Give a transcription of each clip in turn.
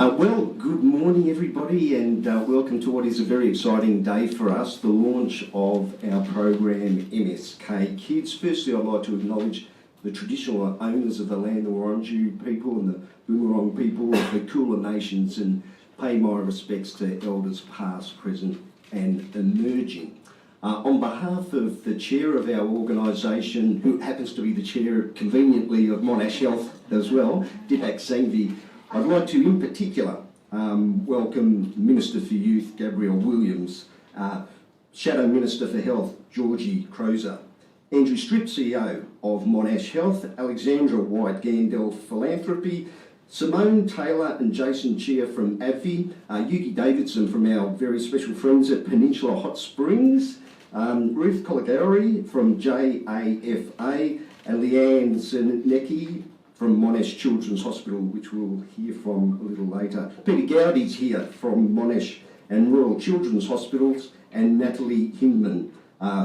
Well, good morning everybody, and welcome to what is a very exciting day for us, the launch of our program MSK Kids. Firstly, I'd like to acknowledge the traditional owners of the land, the Wurundjeri people and the Boonwurrung people of the Kulin Nations, and pay my respects to elders past, present and emerging. On behalf of the chair of our organisation, who happens to be the chair conveniently of Monash Health as well, Deepak Sanghvi, I'd like to, in particular, welcome Minister for Youth, Gabrielle Williams, Shadow Minister for Health, Georgie Crozier, Andrew Stripp, CEO of Monash Health, Alexandra White, Gandel Philanthropy, Simone Taylor and Jason Chia from AbbVie, Yuki Davidson from our very special friends at Peninsula Hot Springs, Ruth Coligari from JAFA, and Leanne Zernecki from Monash Children's Hospital, which we'll hear from a little later. Peter Gowdy's here from Monash and Royal Children's Hospitals, and Natalie Hindman,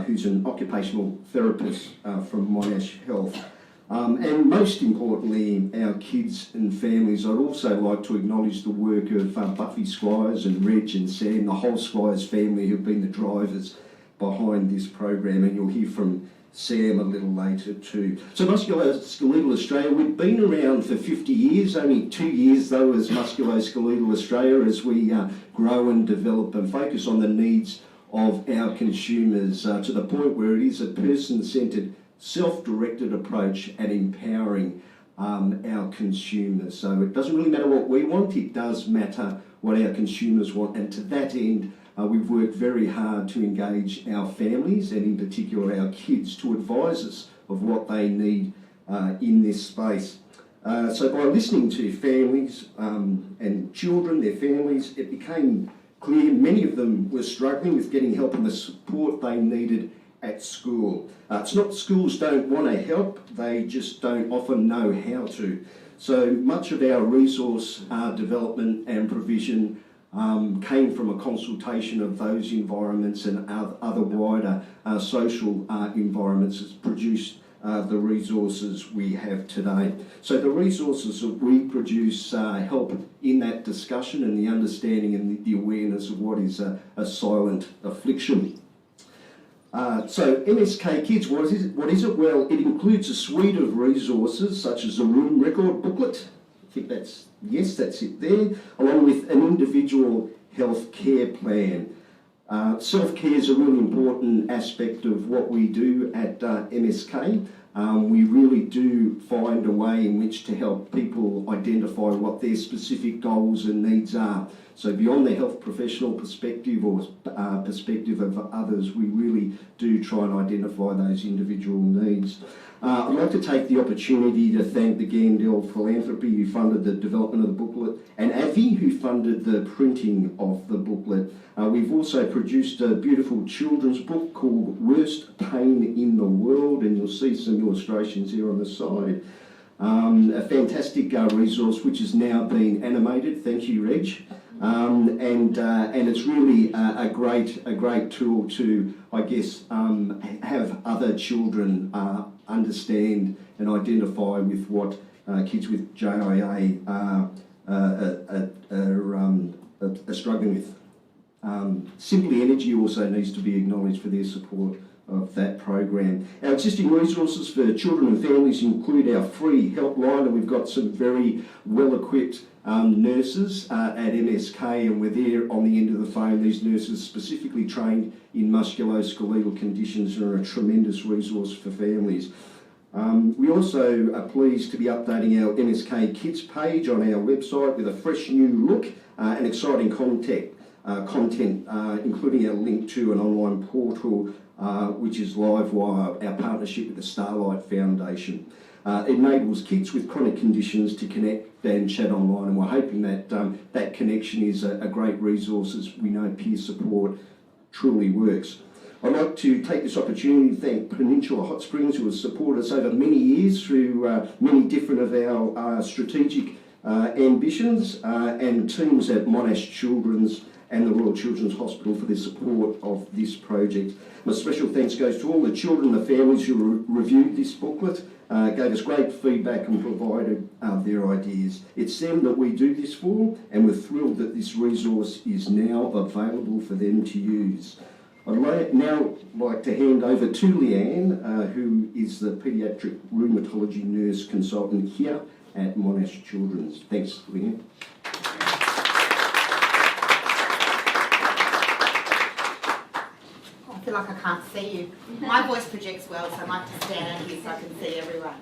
who's an occupational therapist from Monash Health. And most importantly, our kids and families. I'd also like to acknowledge the work of Buffy Squires and Reg and Sam, the whole Squires family, who've been the drivers behind this program, and you'll hear from Sam a little later too. So Musculoskeletal Australia, we've been around for 50 years, only 2 years though as Musculoskeletal Australia, as we grow and develop and focus on the needs of our consumers to the point where it is a person-centred, self-directed approach at empowering our consumers. So it doesn't really matter what we want, it does matter what our consumers want, and to that end we've worked very hard to engage our families and in particular our kids to advise us of what they need in this space. So by listening to families and children, their families, it became clear many of them were struggling with getting help and the support they needed at school. It's not schools don't want to help, they just don't often know how to. So much of our resource development and provision came from a consultation of those environments and other wider social environments that's produced the resources we have today. So the resources that we produce help in that discussion and the understanding and the awareness of what is a silent affliction. So MSK Kids, what is it? Well, it includes a suite of resources such as a room record booklet. I think that's it there, along with an individual health care plan. Self-care is a really important aspect of what we do at MSK. We really do find a way in which to help people identify what their specific goals and needs are. So beyond the health professional perspective or perspective of others, we really do try and identify those individual needs. I'd like to take the opportunity to thank the Gandel Philanthropy, who funded the development of the booklet, and AbbVie, who funded the printing of the booklet. We've also produced a beautiful children's book called Worst Pain in the World, and you'll see some illustrations here on the side. A fantastic resource which has now been animated. Thank you, Reg. And it's really a great tool to, I guess, have other children understand and identify with what kids with JIA are struggling with. Simply Energy also needs to be acknowledged for their support of that program. Our existing resources for children and families include our free helpline, and we've got some very well-equipped nurses at MSK, and we're there on the end of the phone. These nurses specifically trained in musculoskeletal conditions are a tremendous resource for families. We also are pleased to be updating our MSK Kids page on our website with a fresh new look and exciting content, including a link to an online portal which is live via our partnership with the Starlight Foundation. It enables kids with chronic conditions to connect and chat online, and we're hoping that that connection is a great resource, as we know peer support truly works. I'd like to take this opportunity to thank Peninsula Hot Springs, who has supported us over many years through many different of our strategic ambitions, and teams at Monash Children's and the Royal Children's Hospital for their support of this project. My special thanks goes to all the children and the families who reviewed this booklet, gave us great feedback and provided their ideas. It's them that we do this for, and we're thrilled that this resource is now available for them to use. I'd now like to hand over to Leanne, who is the paediatric rheumatology nurse consultant here at Monash Children's. Thanks, Leanne. I feel like I can't see you. My voice projects well, so I might just stand out here so I can see everyone.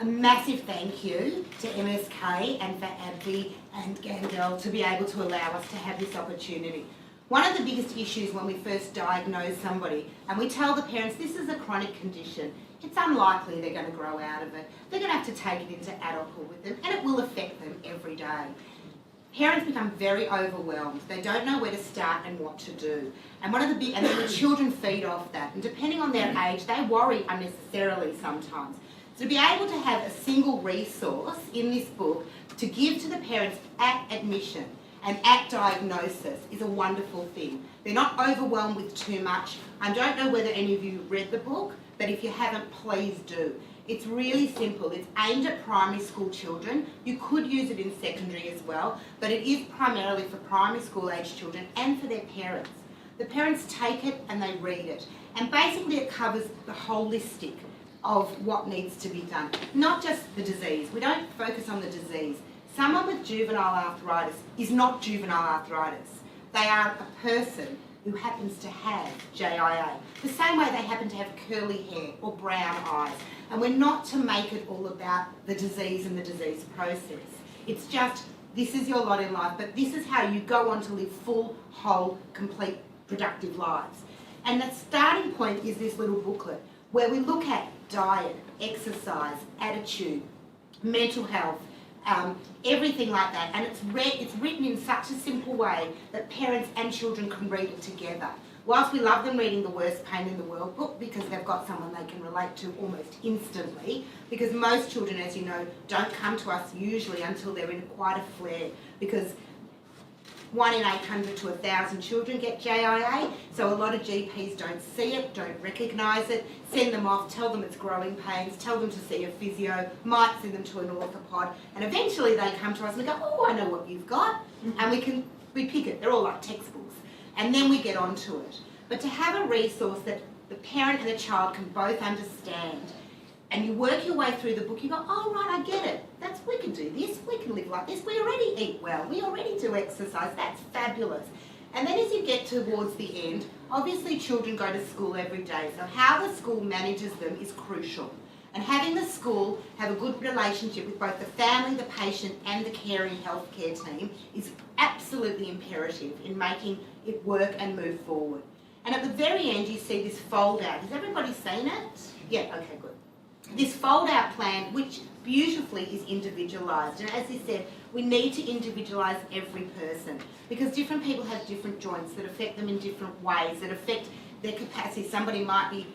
A massive thank you to MSK and for AbbVie and Gandel to be able to allow us to have this opportunity. One of the biggest issues when we first diagnose somebody and we tell the parents this is a chronic condition, it's unlikely they're going to grow out of it. They're going to have to take it into adulthood with them and it will affect them every day. Parents become very overwhelmed. They don't know where to start and what to do. And then the children feed off that. And depending on their age, they worry unnecessarily sometimes. So to be able to have a single resource in this book to give to the parents at admission and at diagnosis is a wonderful thing. They're not overwhelmed with too much. I don't know whether any of you read the book, but if you haven't, please do. It's really simple. It's aimed at primary school children. You could use it in secondary as well, but it is primarily for primary school age children and for their parents. The parents take it and they read it. And basically it covers the holistic of what needs to be done. Not just the disease. We don't focus on the disease. Someone with juvenile arthritis is not juvenile arthritis. They are a person who happens to have JIA, the same way they happen to have curly hair or brown eyes. And we're not to make it all about the disease and the disease process. It's just, this is your lot in life, but this is how you go on to live full, whole, complete, productive lives. And the starting point is this little booklet where we look at diet, exercise, attitude, mental health, everything like that, and it's written in such a simple way that parents and children can read it together. Whilst we love them reading the worst pain in the world book because they've got someone they can relate to almost instantly, because most children, as you know, don't come to us usually until they're in quite a flare, because 1 in 800 to 1,000 children get JIA, so a lot of GPs don't see it, don't recognise it, send them off, tell them it's growing pains, tell them to see a physio, might send them to an orthopod, and eventually they come to us and we go, oh, I know what you've got, and we pick it. They're all like textbooks, and then we get onto it. But to have a resource that the parent and the child can both understand, and you work your way through the book, you go, oh right, I get it. We can do this, we can live like this, we already eat well, we already do exercise, that's fabulous. And then as you get towards the end, obviously children go to school every day, so how the school manages them is crucial. And having the school have a good relationship with both the family, the patient and the caring healthcare team is absolutely imperative in making it work and move forward. And at the very end you see this fold out. Has everybody seen it? Yeah, okay, good. This fold-out plan, which beautifully is individualised. And as he said, we need to individualise every person because different people have different joints that affect them in different ways, that affect their capacity. Somebody might be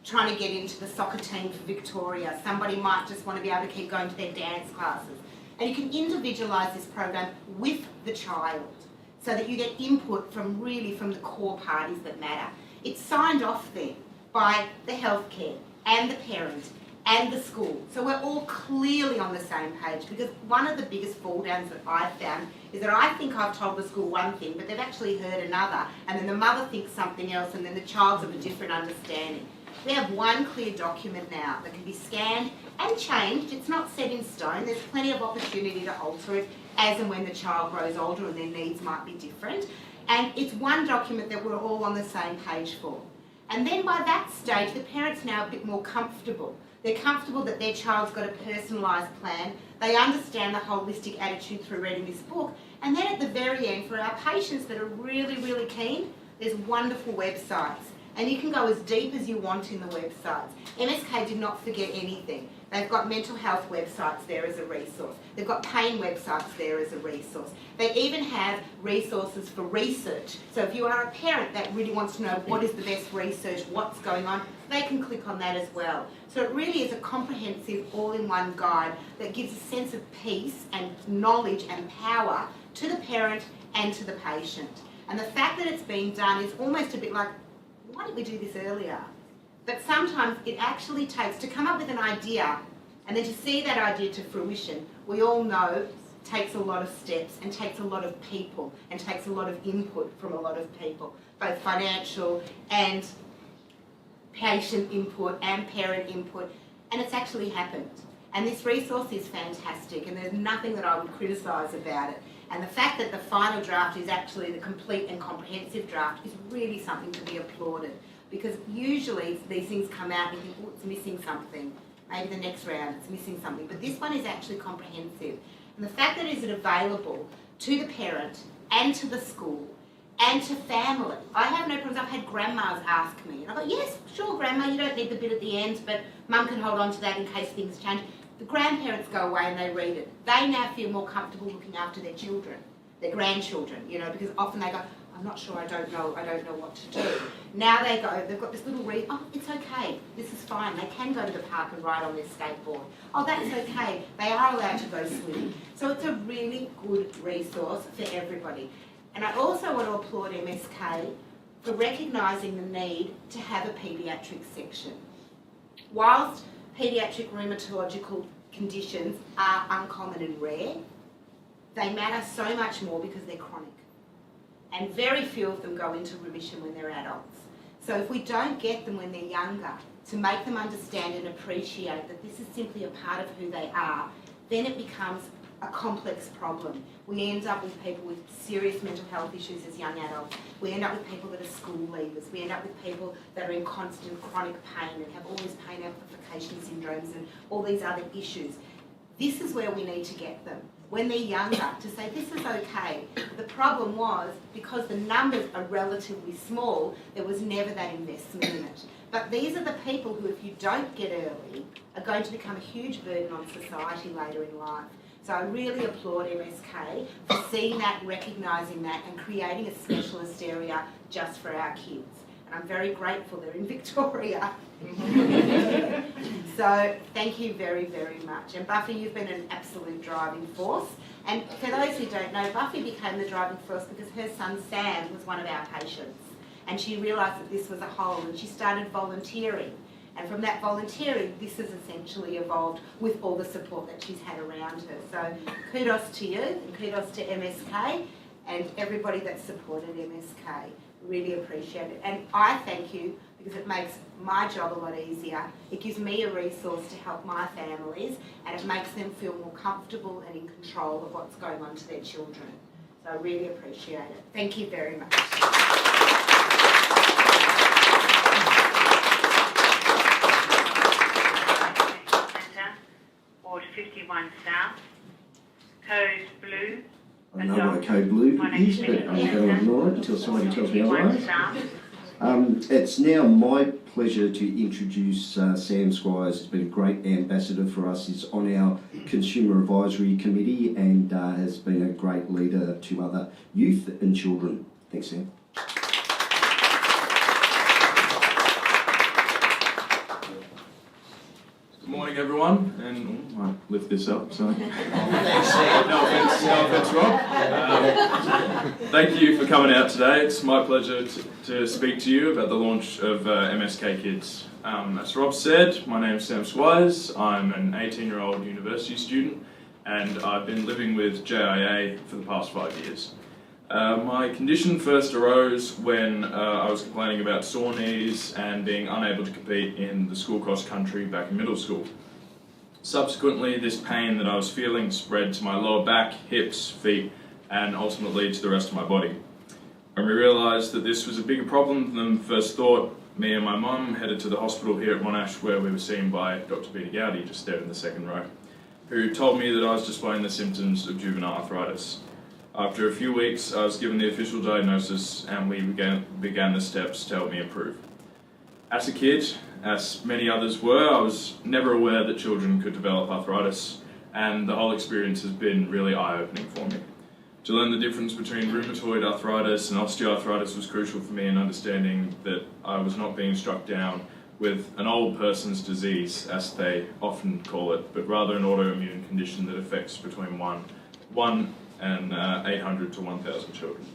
trying to get into the soccer team for Victoria. Somebody might just want to be able to keep going to their dance classes. And you can individualise this program with the child so that you get input from the core parties that matter. It's signed off then by the healthcare and the parent and the school. So we're all clearly on the same page, because one of the biggest fall downs that I've found is that I think I've told the school one thing, but they've actually heard another, and then the mother thinks something else, and then the child's of a different understanding. We have one clear document now that can be scanned and changed. It's not set in stone. There's plenty of opportunity to alter it as and when the child grows older and their needs might be different. And it's one document that we're all on the same page for. And then by that stage, the parents now are a bit more comfortable. They're comfortable that their child's got a personalised plan. They understand the holistic attitude through reading this book. And then at the very end, for our patients that are really, really keen, there's wonderful websites. And you can go as deep as you want in the websites. MSK did not forget anything. They've got mental health websites there as a resource. They've got pain websites there as a resource. They even have resources for research. So if you are a parent that really wants to know what is the best research, what's going on, they can click on that as well. So it really is a comprehensive all-in-one guide that gives a sense of peace and knowledge and power to the parent and to the patient. And the fact that it's being done is almost a bit like, why didn't we do this earlier? But sometimes it actually takes, to come up with an idea, And then to see that idea to fruition, we all know takes a lot of steps and takes a lot of people and takes a lot of input from a lot of people, both financial and patient input and parent input, and it's actually happened. And this resource is fantastic, and there's nothing that I would criticise about it. And the fact that the final draft is actually the complete and comprehensive draft is really something to be applauded, because usually these things come out and you think, oh, it's missing something. Maybe the next round it's missing something, but this one is actually comprehensive. And the fact that it is available to the parent and to the school and to family. I have no problems. I've had grandmas ask me, and I go, yes, sure, grandma, you don't need the bit at the end, but mum can hold on to that in case things change. The grandparents go away and they read it. They now feel more comfortable looking after their children, their grandchildren, you know, because often they go, I'm not sure, I don't know what to do. Now they go, they've got this little read, oh, it's okay, this is fine. They can go to the park and ride on their skateboard. Oh, that's okay, they are allowed to go swimming. So it's a really good resource for everybody. And I also want to applaud MSK for recognising the need to have a paediatric section. Whilst paediatric rheumatological conditions are uncommon and rare, they matter so much more because they're chronic. And very few of them go into remission when they're adults. So if we don't get them when they're younger, to make them understand and appreciate that this is simply a part of who they are, then it becomes a complex problem. We end up with people with serious mental health issues as young adults. We end up with people that are school leavers. We end up with people that are in constant chronic pain and have all these pain amplification syndromes and all these other issues. This is where we need to get them. When they're younger, to say this is okay. The problem was, because the numbers are relatively small, there was never that investment in it. But these are the people who, if you don't get early, are going to become a huge burden on society later in life. So I really applaud MSK for seeing that, recognising that, and creating a specialist area just for our kids. And I'm very grateful they're in Victoria. So thank you very, very much. And Buffy, you've been an absolute driving force. And for those who don't know, Buffy became the driving force because her son Sam was one of our patients. And she realised that this was a hole and she started volunteering. And from that volunteering, this has essentially evolved with all the support that she's had around her. So kudos to you and kudos to MSK and everybody that supported MSK. Really appreciate it. And I thank you because it makes my job a lot easier. It gives me a resource to help my families and it makes them feel more comfortable and in control of what's going on to their children. So I really appreciate it. Thank you very much. Ward 51 South, Code Blue. I know what a code blue is, but I'm going to ignore it until somebody tells me otherwise. It's now my pleasure to introduce Sam Squires. He's been a great ambassador for us. He's on our Consumer Advisory Committee and has been a great leader to other youth and children. Thanks, Sam. Good morning, everyone, and I might lift this up. So, no offense, Rob. Thank you for coming out today. It's my pleasure to speak to you about the launch of MSK Kids. As Rob said, my name is Sam Squires. I'm an 18-year-old university student, and I've been living with JIA for the past 5 years. My condition first arose when I was complaining about sore knees and being unable to compete in the school cross country back in middle school. Subsequently, this pain that I was feeling spread to my lower back, hips, feet, and ultimately to the rest of my body. When we realised that this was a bigger problem than first thought, me and my mum headed to the hospital here at Monash where we were seen by Dr. Peter Gowdy, just there in the second row, who told me that I was displaying the symptoms of juvenile arthritis. After a few weeks, I was given the official diagnosis and we began the steps to help me improve. As a kid, as many others were, I was never aware that children could develop arthritis, and the whole experience has been really eye-opening for me. To learn the difference between rheumatoid arthritis and osteoarthritis was crucial for me in understanding that I was not being struck down with an old person's disease, as they often call it, but rather an autoimmune condition that affects between one and 800 to 1,000 children.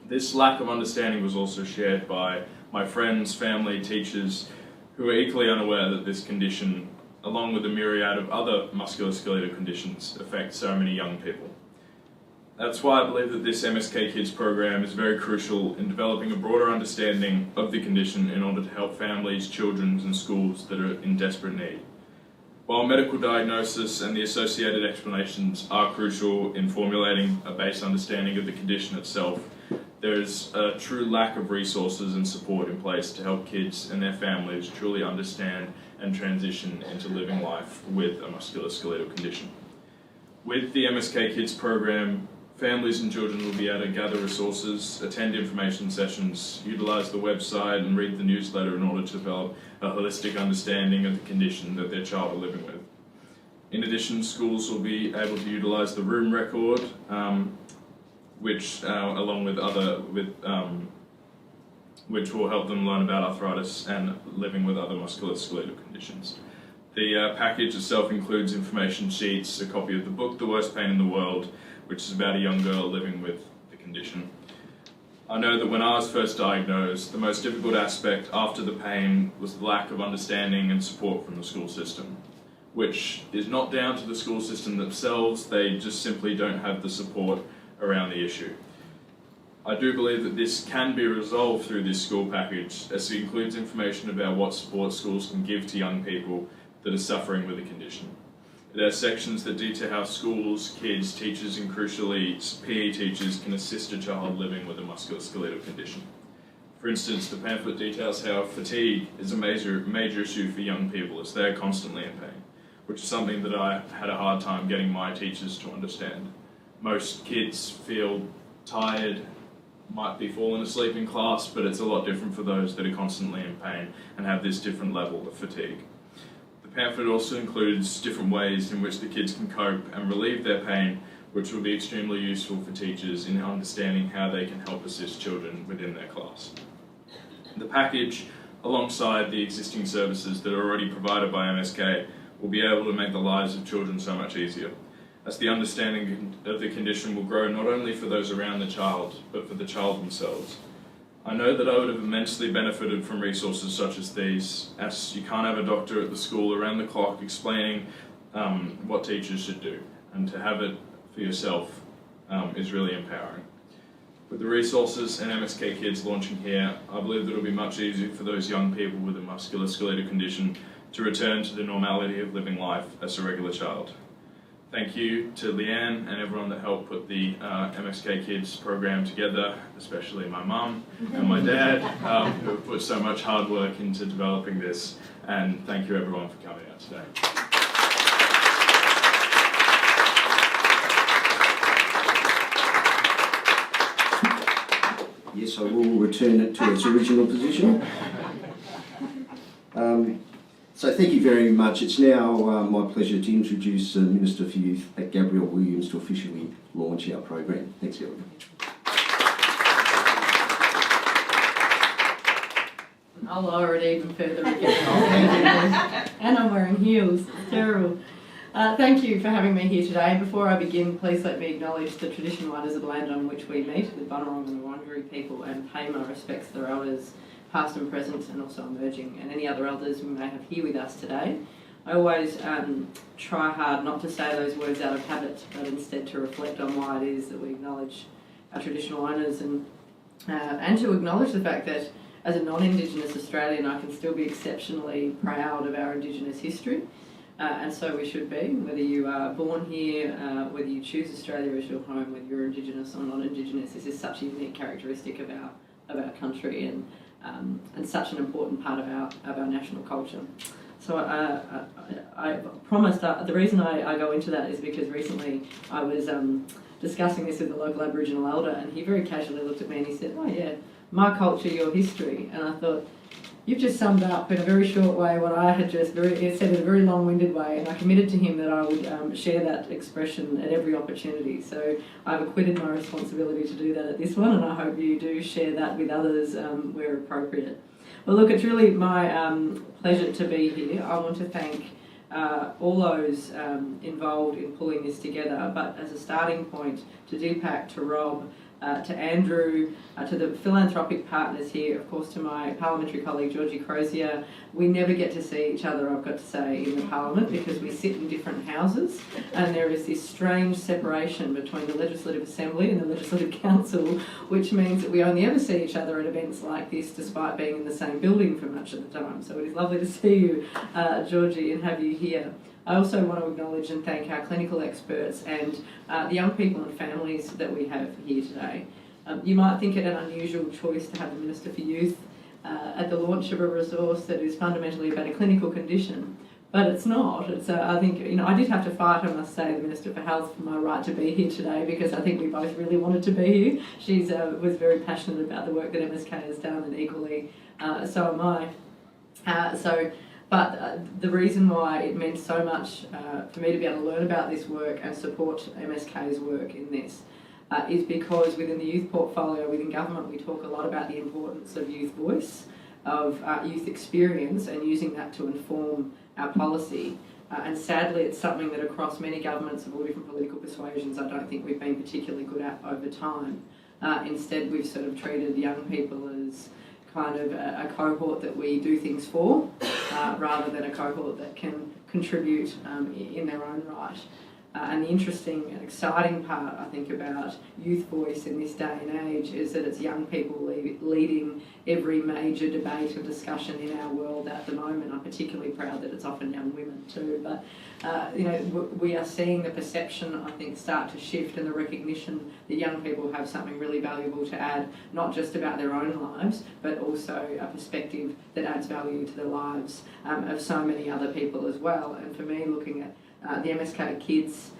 This lack of understanding was also shared by my friends, family, teachers, who were equally unaware that this condition along with a myriad of other musculoskeletal conditions, affect so many young people. That's why I believe that this MSK Kids program is very crucial in developing a broader understanding of the condition in order to help families, children and schools that are in desperate need. While medical diagnosis and the associated explanations are crucial in formulating a base understanding of the condition itself, there is a true lack of resources and support in place to help kids and their families truly understand and transition into living life with a musculoskeletal condition. With the MSK Kids program, families and children will be able to gather resources, attend information sessions, utilise the website and read the newsletter in order to develop a holistic understanding of the condition that their child are living with. In addition, schools will be able to utilise the room record, which along with which will help them learn about arthritis and living with other musculoskeletal conditions. The package itself includes information sheets, a copy of the book The Worst Pain in the World, which is about a young girl living with the condition. I know that when I was first diagnosed, the most difficult aspect after the pain was the lack of understanding and support from the school system, which is not down to the school system themselves, they just simply don't have the support around the issue. I do believe that this can be resolved through this school package, as it includes information about what support schools can give to young people that are suffering with the condition. It has sections that detail how schools, kids, teachers and crucially PE teachers can assist a child living with a musculoskeletal condition. For instance, the pamphlet details how fatigue is a major issue for young people as they are constantly in pain, which is something that I had a hard time getting my teachers to understand. Most kids feel tired, might be falling asleep in class, but it's a lot different for those that are constantly in pain and have this different level of fatigue. The pamphlet also includes different ways in which the kids can cope and relieve their pain, which will be extremely useful for teachers in understanding how they can help assist children within their class. The package, alongside the existing services that are already provided by MSK, will be able to make the lives of children so much easier, as the understanding of the condition will grow not only for those around the child, but for the child themselves. I know that I would have immensely benefited from resources such as these, as you can't have a doctor at the school around the clock explaining what teachers should do, and to have it for yourself is really empowering. With the resources and MSK Kids launching here, I believe that it will be much easier for those young people with a musculoskeletal condition to return to the normality of living life as a regular child. Thank you to Leanne and everyone that helped put the MSK Kids program together, especially my mum and my dad, who have put so much hard work into developing this. And thank you everyone for coming out today. Yes, I will return it to its original position. So thank you very much. It's now my pleasure to introduce Minister for Youth, Gabrielle Williams, to officially launch our program. Thanks, Gabrielle. I'll lower it even further again. And I'm wearing heels. It's terrible. Thank you for having me here today. Before I begin, please let me acknowledge the traditional owners of the land on which we meet, the Bunurong and the Wurundjeri people, and pay my respects to their elders, past and present, and also emerging, and any other elders we may have here with us today. I always try hard not to say those words out of habit, but instead to reflect on why it is that we acknowledge our traditional owners and to acknowledge the fact that as a non-Indigenous Australian, I can still be exceptionally proud of our Indigenous history. And so we should be, whether you are born here, whether you choose Australia as your home, whether you're Indigenous or non-Indigenous. This is such a unique characteristic of our country and such an important part of our national culture. So I promised the reason I go into that is because recently I was discussing this with a local Aboriginal elder, and he very casually looked at me and he said, "Oh yeah, my culture, your history." And I thought, you've just summed up in a very short way what I had just said in a very long-winded way, and I committed to him that I would share that expression at every opportunity. So I've acquitted my responsibility to do that at this one, and I hope you do share that with others where appropriate. Well, look, it's really my pleasure to be here. I want to thank all those involved in pulling this together, but as a starting point, to Deepak, to Rob, to Andrew, to the philanthropic partners here, of course to my parliamentary colleague Georgie Crozier. We never get to see each other, I've got to say, in the Parliament because we sit in different houses, and there is this strange separation between the Legislative Assembly and the Legislative Council, which means that we only ever see each other at events like this despite being in the same building for much of the time. So it is lovely to see you, Georgie, and have you here. I also want to acknowledge and thank our clinical experts and the young people and families that we have here today. You might think it an unusual choice to have the Minister for Youth at the launch of a resource that is fundamentally about a clinical condition, but it's not. It's I think, I did have to fight, I must say, the Minister for Health for my right to be here today because I think we both really wanted to be here. She was very passionate about the work that MSK has done, and equally so am I. But the reason why it meant so much for me to be able to learn about this work and support MSK's work in this is because within the youth portfolio, within government, we talk a lot about the importance of youth voice, of youth experience, and using that to inform our policy. And sadly, it's something that across many governments of all different political persuasions, I don't think we've been particularly good at over time. Instead, we've sort of treated young people as kind of a cohort that we do things for, rather than a cohort that can contribute in their own right. And the interesting and exciting part, I think, about youth voice in this day and age is that it's young people leading every major debate and discussion in our world at the moment. I'm particularly proud that it's often young women too. But, we are seeing the perception, I think, start to shift, and the recognition that young people have something really valuable to add, not just about their own lives, but also a perspective that adds value to the lives of so many other people as well. And for me, looking at the MSK Kids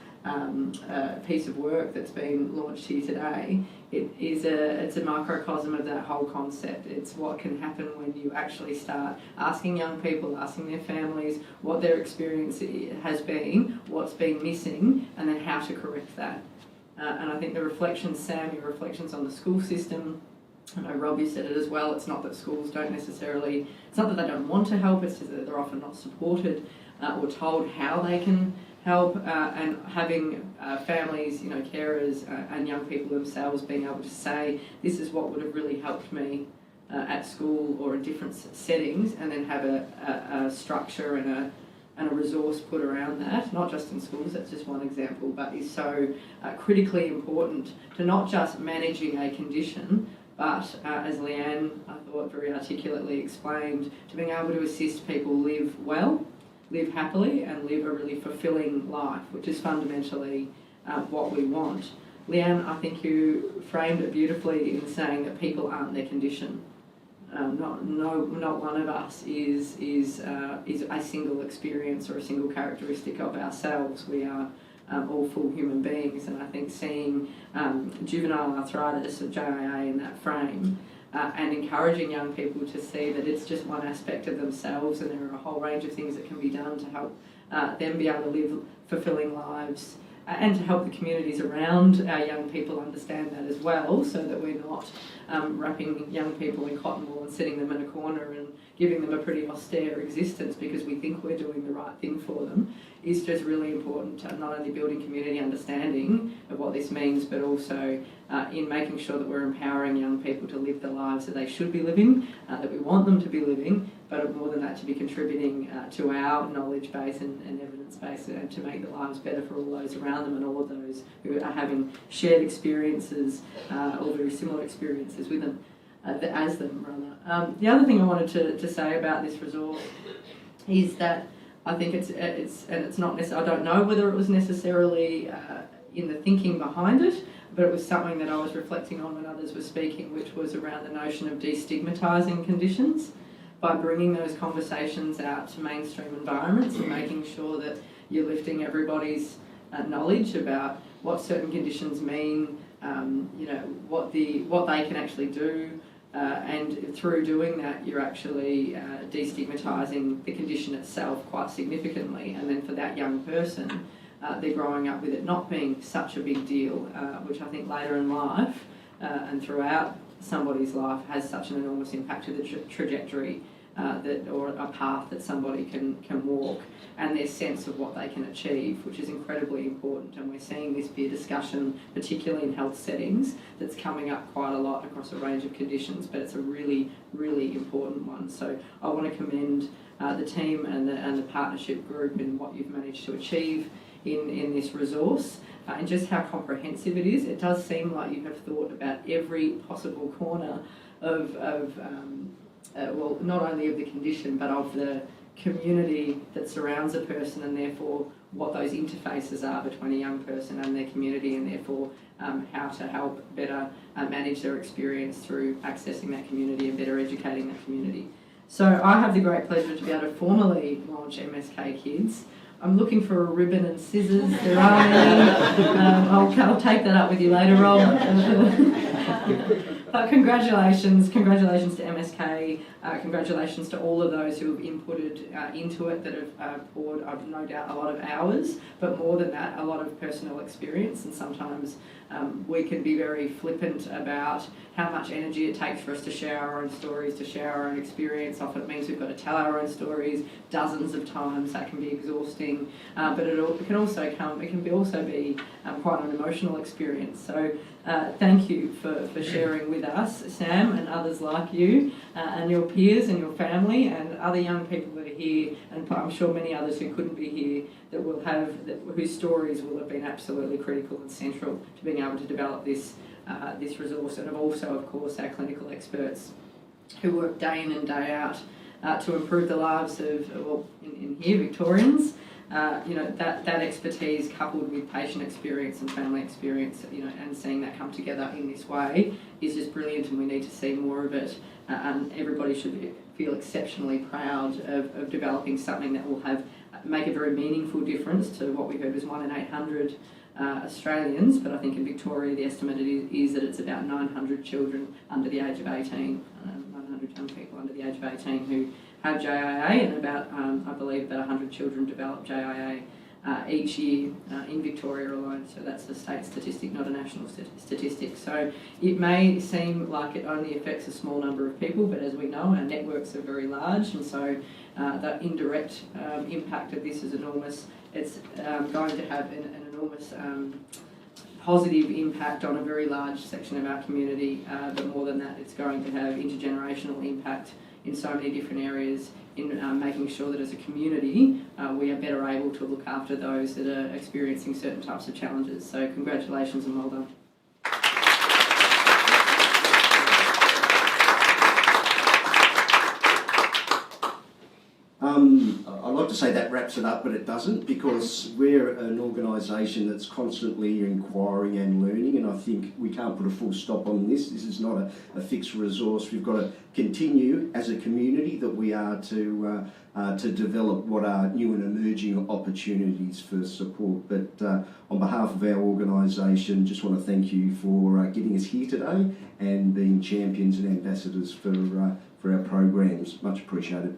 piece of work that's been launched here today, it's a microcosm of that whole concept. It's what can happen when you actually start asking young people, asking their families what their experience has been, what's been missing, and then how to correct that. And I think the reflections, Sam, your reflections on the school system, I know Robbie said it as well, it's not that schools don't necessarily, it's not that they don't want to help, it's just that they're often not supported or told how they can help, and having families, carers and young people themselves being able to say, this is what would have really helped me at school or in different settings, and then have a structure and a resource put around that, not just in schools, that's just one example, but is so critically important to not just managing a condition, but as Leanne, I thought, very articulately explained, to being able to assist people live well, live happily, and live a really fulfilling life, which is fundamentally what we want. Leanne, I think you framed it beautifully in saying that people aren't their condition. Not one of us is a single experience or a single characteristic of ourselves. We are all full human beings, and I think seeing juvenile arthritis or JIA in that frame, and encouraging young people to see that it's just one aspect of themselves, and there are a whole range of things that can be done to help them be able to live fulfilling lives, and to help the communities around our young people understand that as well, so that we're not wrapping young people in cotton wool and sitting them in a corner and giving them a pretty austere existence because we think we're doing the right thing for them, is just really important to not only building community understanding of what this means, but also in making sure that we're empowering young people to live the lives that they should be living, that we want them to be living, but more than that, to be contributing to our knowledge base and evidence base, and to make the lives better for all those around them and all of those who are having shared experiences or very similar experiences with them, as them, rather. The other thing I wanted to say about this resource is that I think it's not necessarily, I don't know whether it was necessarily in the thinking behind it, but it was something that I was reflecting on when others were speaking, which was around the notion of destigmatising conditions, by bringing those conversations out to mainstream environments and making sure that you're lifting everybody's knowledge about what certain conditions mean, what they can actually do, and through doing that, you're actually destigmatising the condition itself quite significantly. And then for that young person, they're growing up with it not being such a big deal, which I think later in life and throughout somebody's life has such an enormous impact to the trajectory or a path that somebody can walk, and their sense of what they can achieve, which is incredibly important. And we're seeing this be a discussion, particularly in health settings, that's coming up quite a lot across a range of conditions, but it's a really, really important one. So I want to commend the team and the partnership group in what you've managed to achieve in this resource, and just how comprehensive it is. It does seem like you have thought about every possible corner of well, not only of the condition, but of the community that surrounds a person, and therefore what those interfaces are between a young person and their community, and therefore how to help better manage their experience through accessing that community and better educating that community. So I have the great pleasure to be able to formally launch MSK Kids. I'm looking for a ribbon and scissors. There are any. I'll take that up with you later on. But congratulations to MSK, congratulations to all of those who have inputted into it, that have poured, I've no doubt, a lot of hours, but more than that, a lot of personal experience. And sometimes we can be very flippant about how much energy it takes for us to share our own stories, to share our own experience. Often it means we've got to tell our own stories dozens of times. That can be exhausting, but it can also be quite an emotional experience. So thank you for sharing with us, Sam, and others like you, and your peers and your family and other young people that are here, and I'm sure many others who couldn't be here whose stories will have been absolutely critical and central to being able to develop this resource. And also, of course, our clinical experts who work day in and day out to improve the lives of, well, in here, Victorians. That expertise coupled with patient experience and family experience, and seeing that come together in this way is just brilliant, and we need to see more of it. And everybody should feel exceptionally proud of developing something that will make a very meaningful difference to what we heard was 1 in 800 Australians, but I think in Victoria the estimate is that it's about 900 children under the age of 18, 900 young people under the age of 18 who have JIA, and about, I believe, about 100 children develop JIA each year in Victoria alone. So that's a state statistic, not a national statistic. So it may seem like it only affects a small number of people, but as we know, our networks are very large, and so the indirect impact of this is enormous. It's going to have an enormous positive impact on a very large section of our community, but more than that, it's going to have intergenerational impact in so many different areas, in making sure that as a community we are better able to look after those that are experiencing certain types of challenges. So congratulations and well done. I'd like to say that wraps it up, but it doesn't, because we're an organisation that's constantly inquiring and learning, and I think we can't put a full stop on this. This is not a fixed resource. We've got to continue as a community that we are to develop what are new and emerging opportunities for support. But on behalf of our organisation, just want to thank you for getting us here today and being champions and ambassadors for our programs. Much appreciated.